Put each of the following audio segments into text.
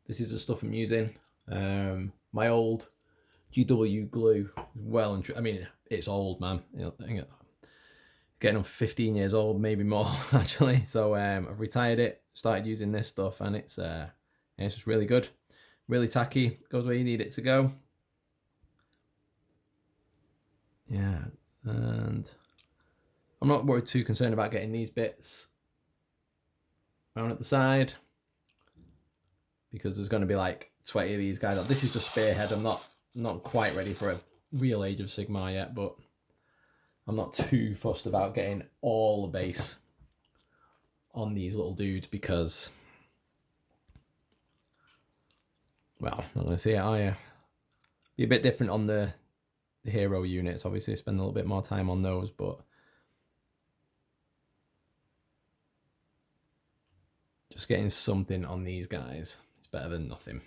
This is the stuff I'm using. My old GW glue, well and I mean, it's old, man. You know, getting on for 15 years old, maybe more actually. So I've retired it, started using this stuff, and it's just really good, really tacky, goes where you need it to go. Yeah, and I'm not worried too concerned about getting these bits around at the side, because there's going to be like 20 of these guys. This is just Spearhead. I'm not quite ready for a real Age of Sigmar yet, but I'm not too fussed about getting all the base on these little dudes because, well, I'm going to see it, are you? Be a bit different on the hero units. Obviously, spend a little bit more time on those, but just getting something on these guys is better than nothing.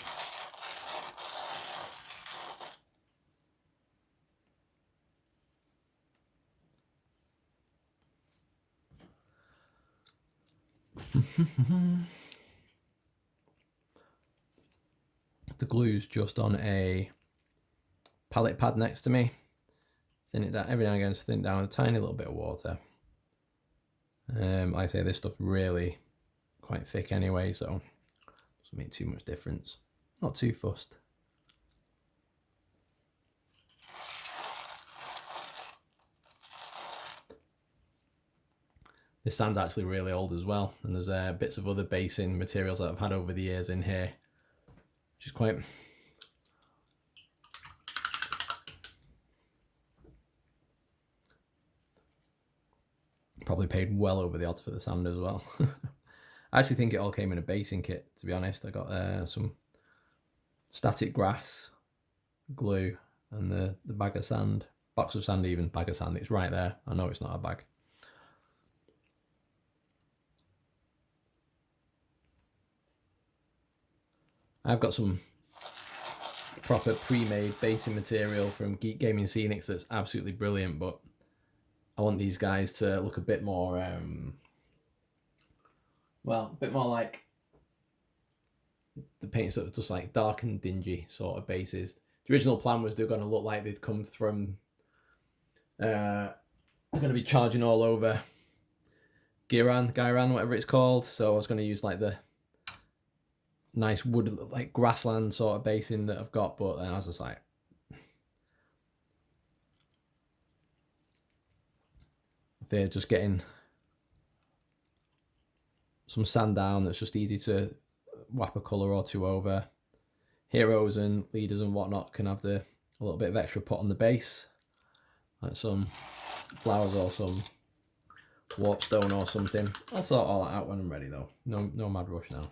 The glue's just on a pallet pad next to me. Thin it down every now and again, thin down a tiny little bit of water. Like I say, this stuff really quite thick anyway, so doesn't make too much difference. Not too fussed. This sand's actually really old as well, and there's bits of other basing materials that I've had over the years in here, which is quite... Probably paid well over the odds for the sand as well. I actually think it all came in a basing kit, to be honest. I got some static grass, glue, and the bag of sand. Box of sand even, bag of sand. It's right there. I know it's not a bag. I've got some proper pre-made basing material from Geek Gaming Scenics that's absolutely brilliant, but I want these guys to look a bit more, well, a bit more like the paint, sort of just like dark and dingy sort of bases. The original plan was they're going to look like they'd come from, they're going to be charging all over Gairan, whatever it's called. So I was going to use like the nice wood, like grassland sort of basing that I've got, but then I was just like, they're just getting some sand down that's just easy to whap a colour or two over. Heroes and leaders and whatnot can have a little bit of extra put on the base, like some flowers or some warpstone or something. I'll sort all that out when I'm ready though. No mad rush now.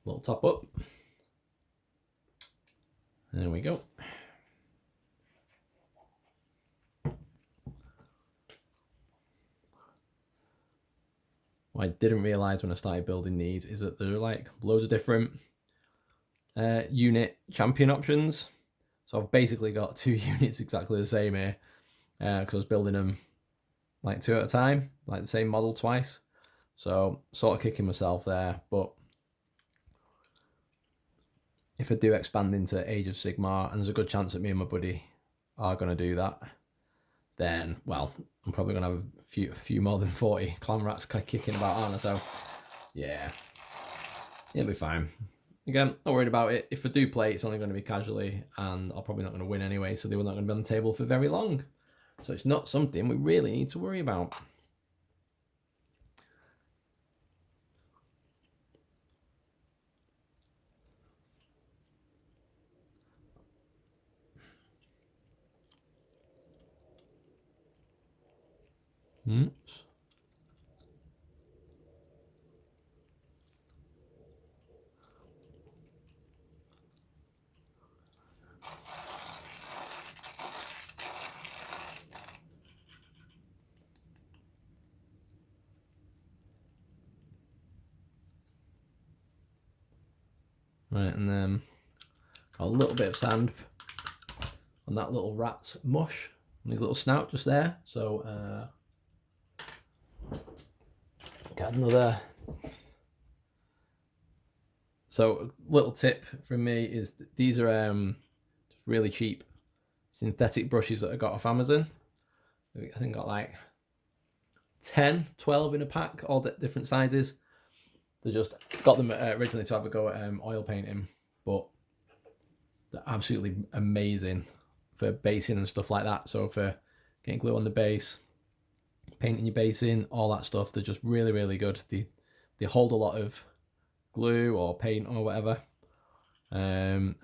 Little top up. There we go. What I didn't realise when I started building these is that there are like loads of different unit champion options. So I've basically got 2 units exactly the same here, because I was building them like 2 at a time, like the same model twice. So sort of kicking myself there, but if I do expand into Age of Sigmar, and there's a good chance that me and my buddy are going to do that, then, well, I'm probably going to have a few more than 40 clan rats kicking about, aren't I? So, yeah, it'll be fine. Again, not worried about it. If I do play, it's only going to be casually, and I'm probably not going to win anyway, so they were not going to be on the table for very long. So it's not something we really need to worry about. Oops. Right, and then a little bit of sand on that little rat's mush, and his little snout just there. So another. So little tip from me is these are really cheap synthetic brushes that I got off Amazon. I think I got like 10, 12 in a pack, all different sizes. They just got them originally to have a go at oil painting, but they're absolutely amazing for basing and stuff like that. So for getting glue on the base, painting your base in, all that stuff, they're just really, really good. They hold a lot of glue or paint or whatever. And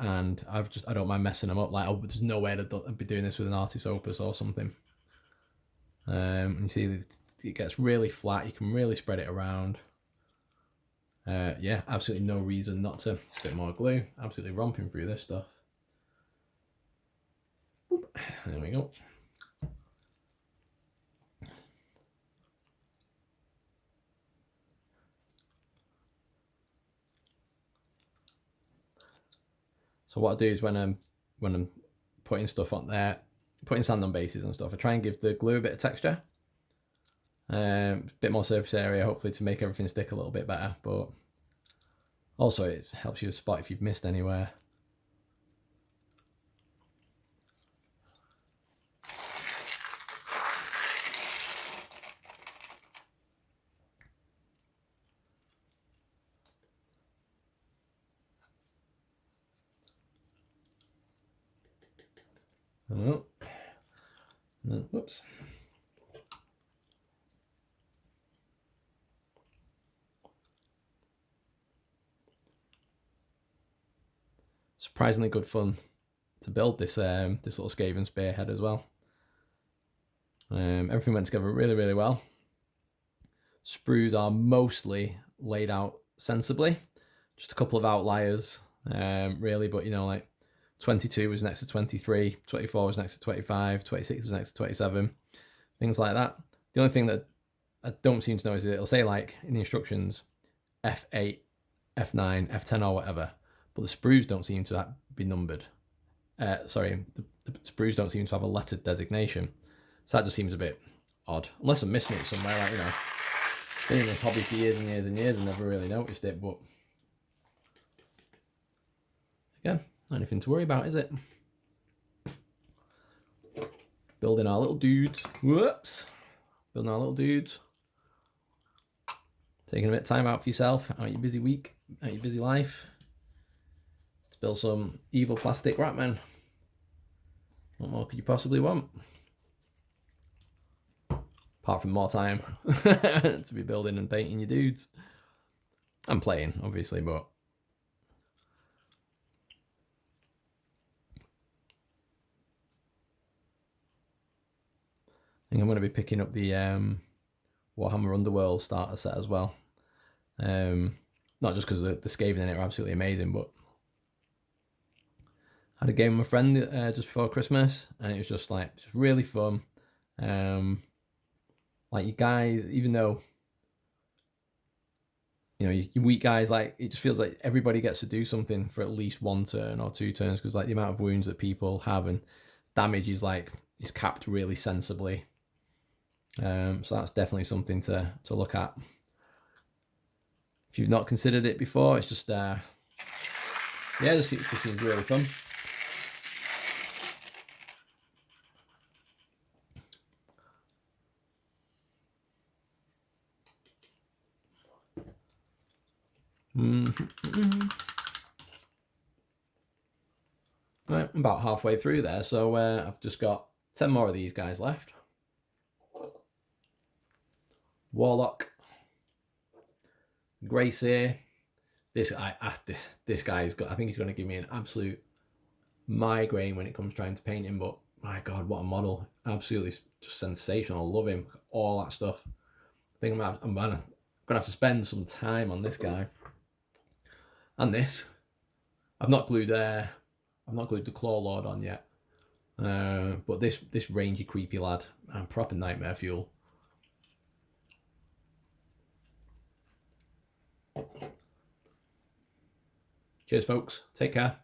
I don't mind messing them up. Like, there's no way I'd be doing this with an Artis Opus or something. And you see it gets really flat. You can really spread it around. Yeah, absolutely no reason not to. A bit more glue. Absolutely romping through this stuff. Boop. There we go. So what I do is when I'm putting stuff on there, putting sand on bases and stuff, I try and give the glue a bit of texture, a bit more surface area, hopefully to make everything stick a little bit better. But also it helps you spot if you've missed anywhere. Oh. Whoops. Surprisingly good fun to build this this little Skaven spearhead as well. Everything went together really, really well. Sprues are mostly laid out sensibly. Just a couple of outliers, really, but you know, like 22 was next to 23, 24 was next to 25, 26 was next to 27, things like that. The only thing that I don't seem to know is it'll say like in the instructions F8, F9, F10 or whatever, but the sprues don't seem to be numbered. Sorry, the sprues don't seem to have a lettered designation. So that just seems a bit odd, unless I'm missing it somewhere. Like, you know, been in this hobby for years and years and years and never really noticed it, but again, not anything to worry about, is it? Building our little dudes. Whoops. Building our little dudes. Taking a bit of time out for yourself, out your busy week, out your busy life, to build some evil plastic rat men. What more could you possibly want? Apart from more time to be building and painting your dudes. I'm playing, obviously, but I think I'm going to be picking up the Warhammer Underworld starter set as well. Not just because the Skaven in it are absolutely amazing, but I had a game with my friend just before Christmas, and it was just really fun. Like, you guys, even though, you know, you weak guys, like, it just feels like everybody gets to do something for at least 1 turn or 2 turns, because like the amount of wounds that people have and damage is capped really sensibly. So that's definitely something to look at. If you've not considered it before, it's just yeah, it just seems really fun. Right, I'm about halfway through there, so I've just got 10 more of these guys left. Warlock, Gracie. This guy's got. I think he's going to give me an absolute migraine when it comes trying to paint him. But my God, what a model! Absolutely just sensational. Love him. All that stuff. I think I'm gonna have to spend some time on this guy. And this, I've not glued the Claw Lord on yet. But this rangy creepy lad, proper nightmare fuel. Cheers, folks. Take care.